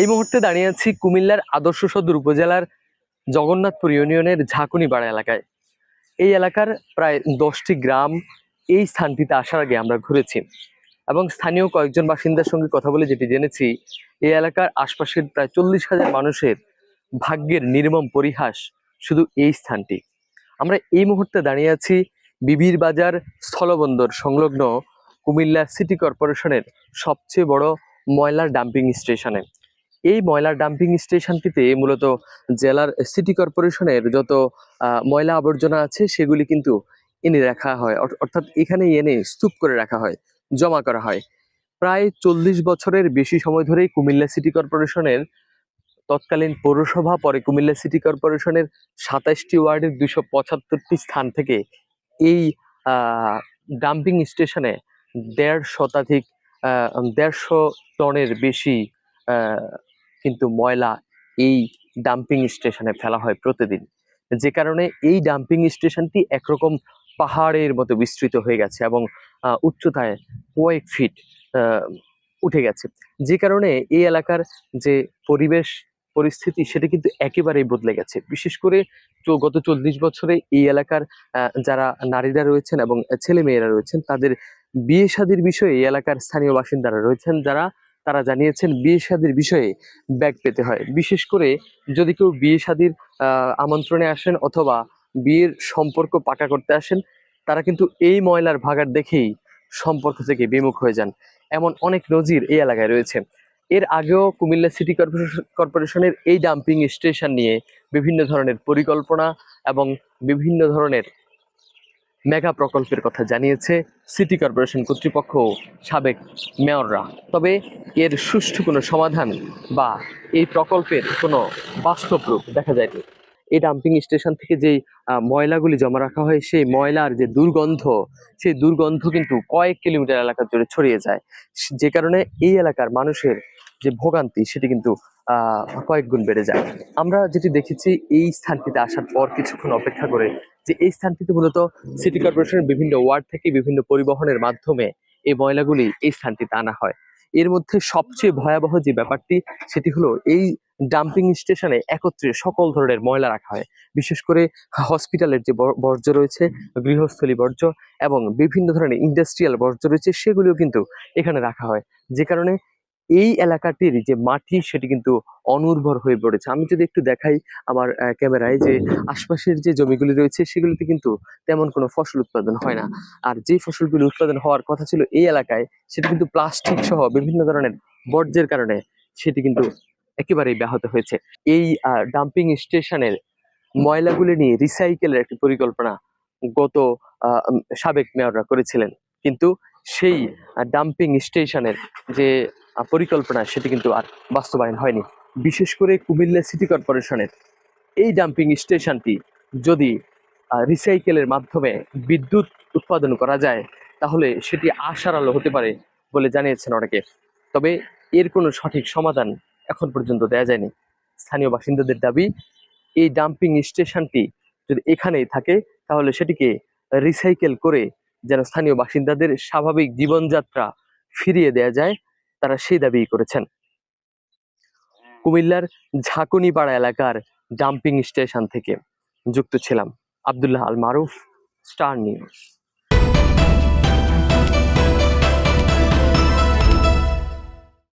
এই মুহূর্তে দাঁড়িয়ে আছি কুমিল্লার আদর্শ সদর উপজেলার জগন্নাথপুর ইউনিয়নের ঝাঁকুনিপাড়া এলাকায়। এই এলাকার প্রায় 10টি গ্রাম এই স্থানটিতে আসার আগে আমরা ঘুরেছি এবং স্থানীয় কয়েকজন বাসিন্দার সঙ্গে কথা বলে যেটি জেনেছি, এই এলাকার আশপাশের প্রায় 40,000 মানুষের ভাগ্যের নির্মম পরিহাস শুধু এই স্থানটি। আমরা এই মুহূর্তে দাঁড়িয়ে আছি বিবির বাজার স্থলবন্দর সংলগ্ন কুমিল্লা সিটি কর্পোরেশনের সবচেয়ে বড় ময়লার ডাম্পিং স্টেশনে। এই ময়লার ডাম্পিং স্টেশনটিতে মূলত জেলার সিটি কর্পোরেশনের যত ময়লা আবর্জনা আছে সেগুলি কিন্তু এনে রাখা হয়, অর্থাৎ এখানে এনে স্তূপ করে রাখা হয়, জমা করা হয়। প্রায় 40 বছরের বেশি সময় ধরেই কুমিল্লা সিটি কর্পোরেশনের তৎকালীন পৌরসভা, পরে কুমিল্লা সিটি কর্পোরেশনের 27টি ওয়ার্ডের 275টি স্থান থেকে এই ডাম্পিং স্টেশনে 150 টনের বেশি কিন্তু ময়লা এই ডাম্পিং স্টেশনে ফেলা হয় প্রতিদিন। যে কারণে এই ডাম্পিং স্টেশনটি একরকম পাহাড়ের মতো বিস্তৃত হয়ে গেছে এবং উচ্চতায় কয়েক ফিট উঠে গেছে। যে কারণে এই এলাকার যে পরিবেশ পরিস্থিতি সেটা কিন্তু একেবারেই বদলে গেছে। বিশেষ করে গত 40 বছরে এই এলাকার যারা নারীরা রয়েছেন এবং ছেলে মেয়েরা রয়েছেন, তাদের বিয়ে শাদীর বিষয়ে এই এলাকার স্থানীয় বাসিন্দারা রয়েছেন যারা, তারা জানিয়েছেন বিয়ে শাদীর বিষয়ে ব্যাগ পেতে হয়। বিশেষ করে যদি কেউ বিয়ে শাদীর আমন্ত্রণে আসেন অথবা বিয়ের সম্পর্ক পাকা করতে আসেন, তারা কিন্তু এই ময়লার ভাগাড় দেখেই সম্পর্ক থেকে বিমুখ হয়ে যান। এমন অনেক নজির এই এলাকায় রয়েছে। এর আগেও কুমিল্লা সিটি কর্পোরেশনের এই ডাম্পিং স্টেশন নিয়ে বিভিন্ন ধরনের পরিকল্পনা এবং বিভিন্ন ধরনের মেগা প্রকল্পের কথা জানিয়েছে সিটি কর্পোরেশন কর্তৃপক্ষ ও সাবেক মেয়ররা। তবে এর সুষ্ঠু কোনো সমাধান বা এই প্রকল্পের কোনো বাস্তব রূপ দেখা যায়নি। এই ডাম্পিং স্টেশন থেকে যেই ময়লাগুলি জমা রাখা হয়, সেই ময়লার যে দুর্গন্ধ, সেই দুর্গন্ধ কিন্তু কয়েক কিলোমিটার এলাকা জুড়ে ছড়িয়ে যায়। যে কারণে এই এলাকার মানুষের যে ভোগান্তি সেটি কিন্তু কয়েক গুণ বেড়ে যায়। আমরা যেটি দেখেছি এই স্থানটিতে আসার পর কিছুক্ষণ অপেক্ষা করে, যে এই স্থানটিতে মূলত সিটি কর্পোরেশনের বিভিন্ন ওয়ার্ড থেকে বিভিন্ন পরিবহনের মাধ্যমে এই ময়লাগুলি এই স্থানটিতে আনা হয়। এর মধ্যে সবচেয়ে ভয়াবহ যে ব্যাপারটি সেটি হলো এই ডাম্পিং স্টেশনে একত্রে সকল ধরনের ময়লা রাখা হয়। বিশেষ করে হসপিটালের যে বর্জ্য রয়েছে, গৃহস্থলী বর্জ্য এবং বিভিন্ন ধরনের ইন্ডাস্ট্রিয়াল বর্জ্য রয়েছে, সেগুলিও কিন্তু এখানে রাখা হয়। যে কারণে এই এলাকাটির যে মাটি সেটি কিন্তু অনুর্বর হয়ে পড়েছে। আমি যদি একটু দেখাই আমার ক্যামেরায়, যে আশপাশের যে জমিগুলি রয়েছে সেগুলিতে কিন্তু তেমন কোনো ফসল উৎপাদন হয় না। আর যে ফসলগুলি উৎপাদন হওয়ার কথা ছিল এই এলাকায়, সেটি কিন্তু প্লাস্টিক সহ বিভিন্ন ধরনের বর্জ্যের কারণে সেটি কিন্তু একেবারেই ব্যাহত হয়েছে। এই ডাম্পিং স্টেশনের ময়লাগুলি নিয়ে রিসাইকেলের একটি পরিকল্পনা গত সাবেক মেয়ররা করেছিলেন, কিন্তু সেই ডাম্পিং স্টেশনের যে পরিকল্পনা সেটি কিন্তু আর বাস্তবায়ন হয়নি। বিশেষ করে কুমিল্লা সিটি কর্পোরেশনের এই ডাম্পিং স্টেশনটি যদি রিসাইকেলের মাধ্যমে বিদ্যুৎ উৎপাদন করা যায়, তাহলে সেটি আশার আলো হতে পারে বলে জানিয়েছেন অনেকে। তবে এর কোনো সঠিক সমাধান এখন পর্যন্ত দেয়া যায়নি। স্থানীয় বাসিন্দাদের দাবি, এই ডাম্পিং স্টেশনটি যদি এখানেই থাকে তাহলে সেটিকে রিসাইকেল করে যেন স্থানীয় বাসিন্দাদের স্বাভাবিক জীবনযাত্রা ফিরিয়ে দেয়া যায়, তারা সেই দাবি করেছেন। কুমিল্লার ঝাঁকুনিপাড়া এলাকার ডাম্পিং স্টেশন থেকে যুক্ত ছিলাম আব্দুল্লাহ আল মারুফ, স্টার নিউজ।